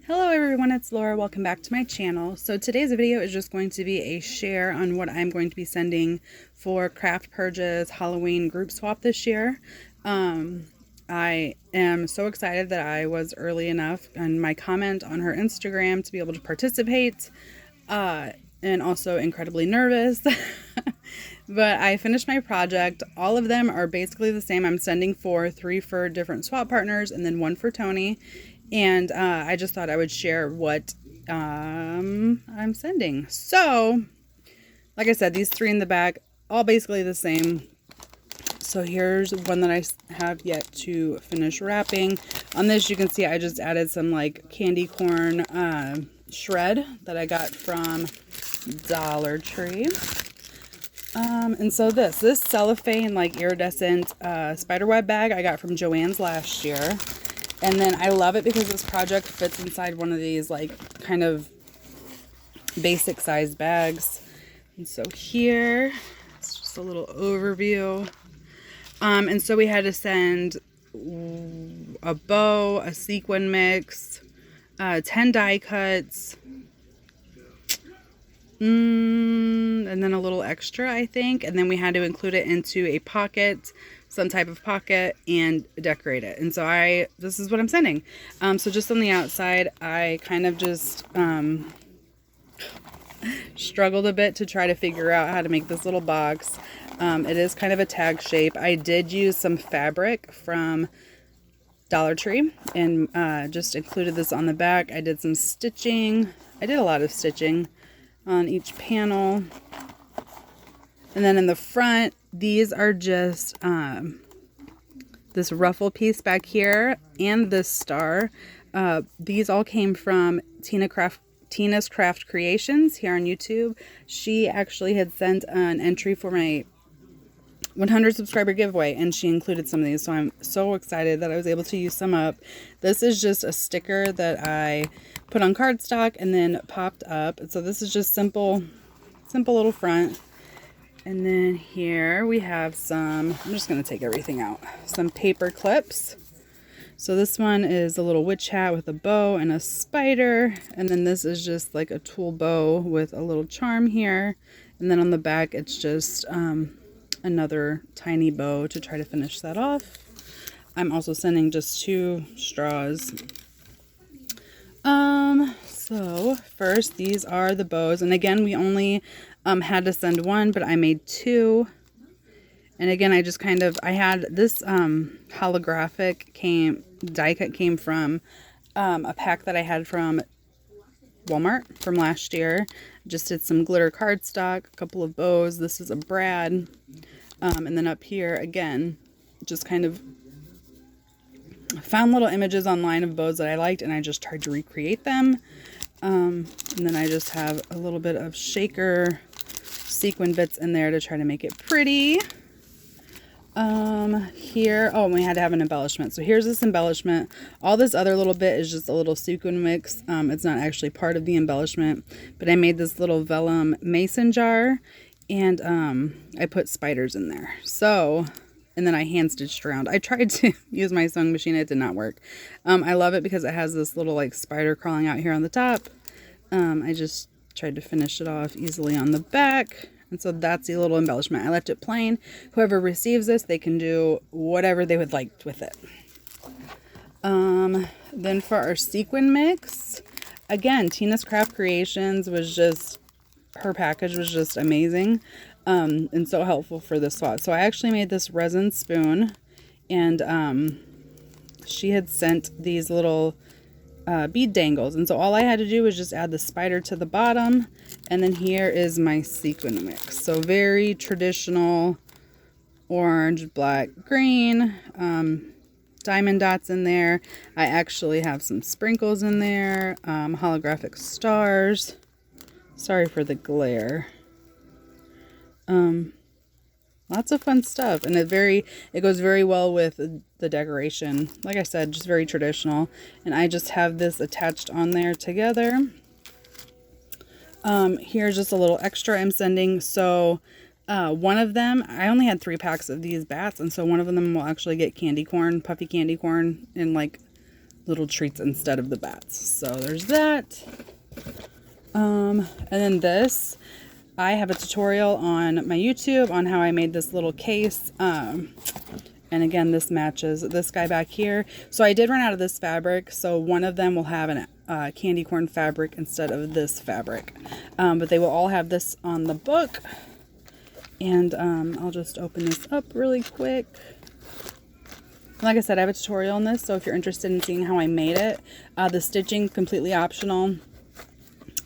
Hello everyone, it's Laura. Welcome back to my channel. So today's video is just going to be a share on what I'm going to be sending for Craft Purge's Halloween group swap this year. I am so excited that I was early enough on my comment on her Instagram to be able to participate, and also incredibly nervous. But I finished my project. All of them are basically the same. I'm sending three for different swap partners and then one for Toni. And I just thought I would share what I'm sending. So, like I said, these three in the back, all basically the same. So here's one that I have yet to finish wrapping. On this, you can see I just added some like candy corn shred that I got from Dollar Tree. And so this cellophane like iridescent spiderweb bag I got from Joann's last year. And then I love it because this project fits inside one of these like kind of basic size bags. And so here, it's just a little overview. And so we had to send a bow, a sequin mix, 10 die cuts, and then a little extra, I think. And then we had to include it into a pocket, some type of pocket, and decorate it. And so this is what I'm sending. So just on the outside, I kind of just struggled a bit to try to figure out how to make this little box. It is kind of a tag shape. I did use some fabric from Dollar Tree and just included this on the back. I did some stitching. I did a lot of stitching on each panel. And then in the front, these are just this ruffle piece back here and this star. These all came from Tina's Craft Creations here on YouTube. She actually had sent an entry for my 100 subscriber giveaway, and she included some of these, so I'm so excited that I was able to use some up. This is just a sticker that I put on cardstock and then popped up. So this is just simple little front. And then here we have some, I'm just going to take everything out, some paper clips. So this one is a little witch hat with a bow and a spider. And then this is just like a tulle bow with a little charm here. And then on the back, it's just another tiny bow to try to finish that off. I'm also sending just 2 straws. So first, these are the bows. And again, we only had to send 1, but I made 2. And again, I just I had this holographic die cut came from a pack that I had from Walmart from last year. Just did some glitter cardstock, a couple of bows. This is a brad. And then up here, again, just kind of found little images online of bows that I liked, and I just tried to recreate them. And then I just have a little bit of shaker sequin bits in there to try to make it pretty. Here, and we had to have an embellishment. So here's this embellishment. All this other little bit is just a little sequin mix. It's not actually part of the embellishment, but I made this little vellum mason jar, and I put spiders in there. So, and then I hand stitched around. I tried to use my sewing machine. It did not work. I love it because it has this little like spider crawling out here on the top. I just tried to finish it off easily on the back. And so that's the little embellishment. I left it plain. Whoever receives this, they can do whatever they would like with it. Then for our sequin mix, again, Tina's Craft Creations was just, her package was just amazing. And so helpful for this swap. So I actually made this resin spoon, and she had sent these little bead dangles, and so all I had to do was just add the spider to the bottom, and then here is my sequin mix. So very traditional orange, black, green, diamond dots in there. I actually have some sprinkles in there, holographic stars. Sorry for the glare. Lots of fun stuff, and it goes very well with the decoration. Like I said, just very traditional. And I just have this attached on there together. Here's just a little extra I'm sending. So one of them, I only had 3 packs of these bats, and so one of them will actually get candy corn, puffy candy corn, in like little treats instead of the bats. So there's that. And then this, I have a tutorial on my YouTube on how I made this little case. And again, this matches this guy back here. So I did run out of this fabric, so one of them will have an candy corn fabric instead of this fabric. But they will all have this on the book. And I'll just open this up really quick. Like I said, I have a tutorial on this, so if you're interested in seeing how I made it, the stitching completely optional.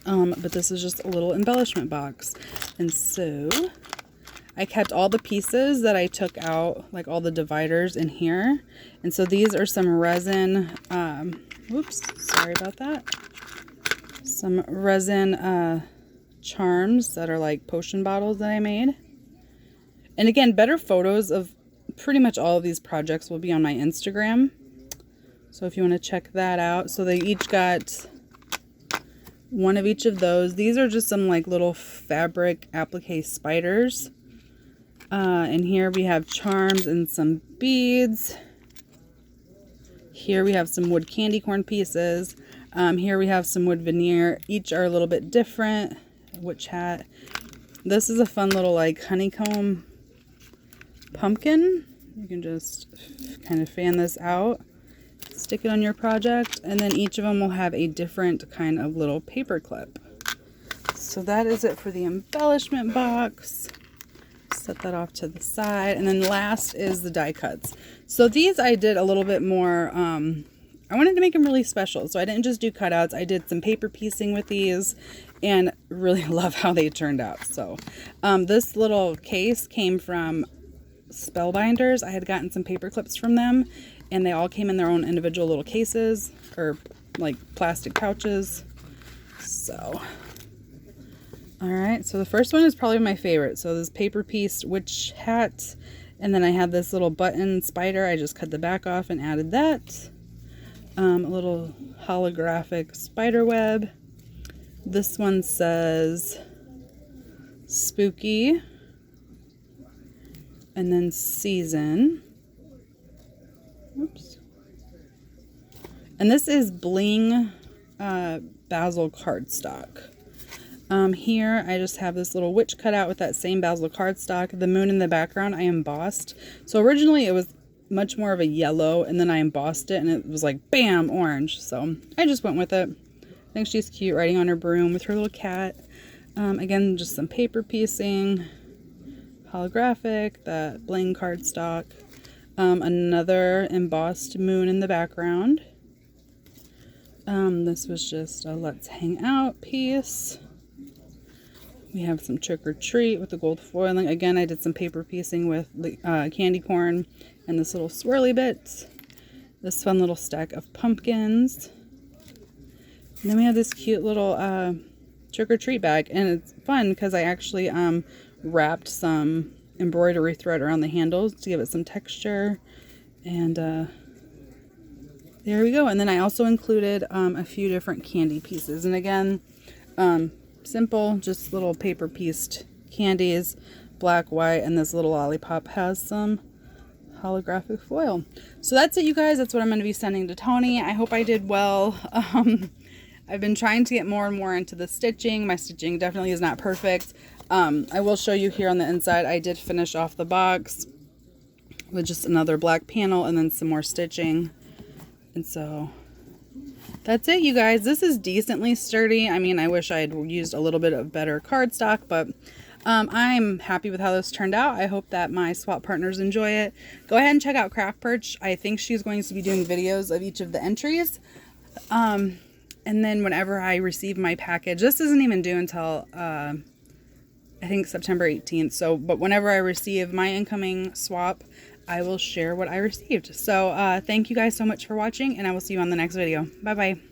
But this is just a little embellishment box. And so I kept all the pieces that I took out, like all the dividers in here. And so these are some resin, oops, sorry about that. Some resin charms that are like potion bottles that I made. And again, better photos of pretty much all of these projects will be on my Instagram. So if you want to check that out. So they each got one of each of those. These are just some like little fabric applique spiders. And here we have charms and some beads. Here we have some wood candy corn pieces. Here we have some wood veneer. Each are a little bit different. Witch hat. This is a fun little like honeycomb pumpkin. You can just kind of fan this out, stick it on your project, and then each of them will have a different kind of little paper clip. So that is it for the embellishment box. Set that off to the side. And then last is the die cuts. So these I did a little bit more, I wanted to make them really special. So I didn't just do cutouts. I did some paper piecing with these and really love how they turned out. So this little case came from Spellbinders. I had gotten some paper clips from them and they all came in their own individual little cases or like plastic pouches. So all right, so the first one is probably my favorite. So this paper piece witch hat, and then I have this little button spider. I just cut the back off and added that. A little holographic spider web. This one says spooky and then season. Oops. And this is bling basil cardstock. Here I just have this little witch cut out with that same basil cardstock. The moon in the background I embossed. So originally it was much more of a yellow, and then I embossed it and it was like bam, orange. So I just went with it. I think she's cute riding on her broom with her little cat. Again, just some paper piecing, holographic, that bling cardstock, another embossed moon in the background. This was just a let's hang out piece. We have some trick or treat with the gold foiling. Again, I did some paper piecing with the candy corn and this little swirly bit. This fun little stack of pumpkins. And then we have this cute little trick or treat bag. And it's fun because I actually wrapped some embroidery thread around the handles to give it some texture. And there we go. And then I also included a few different candy pieces. And again, simple, just little paper pieced candies, black, white, and this little lollipop has some holographic foil. So that's it, you guys. That's what I'm going to be sending to Toni. I hope I did well. I've been trying to get more and more into the stitching. My stitching definitely is not perfect. I will show you here on the inside. I did finish off the box with just another black panel and then some more stitching. And so that's it, you guys. This is decently sturdy. I mean, I wish I had used a little bit of better cardstock, but I'm happy with how this turned out. I hope that my swap partners enjoy it. Go ahead and check out Craft Perch. I think she's going to be doing videos of each of the entries. And then whenever I receive my package, this isn't even due until I think September 18th. So, but whenever I receive my incoming swap, I will share what I received. So thank you guys so much for watching, and I will see you on the next video. Bye bye.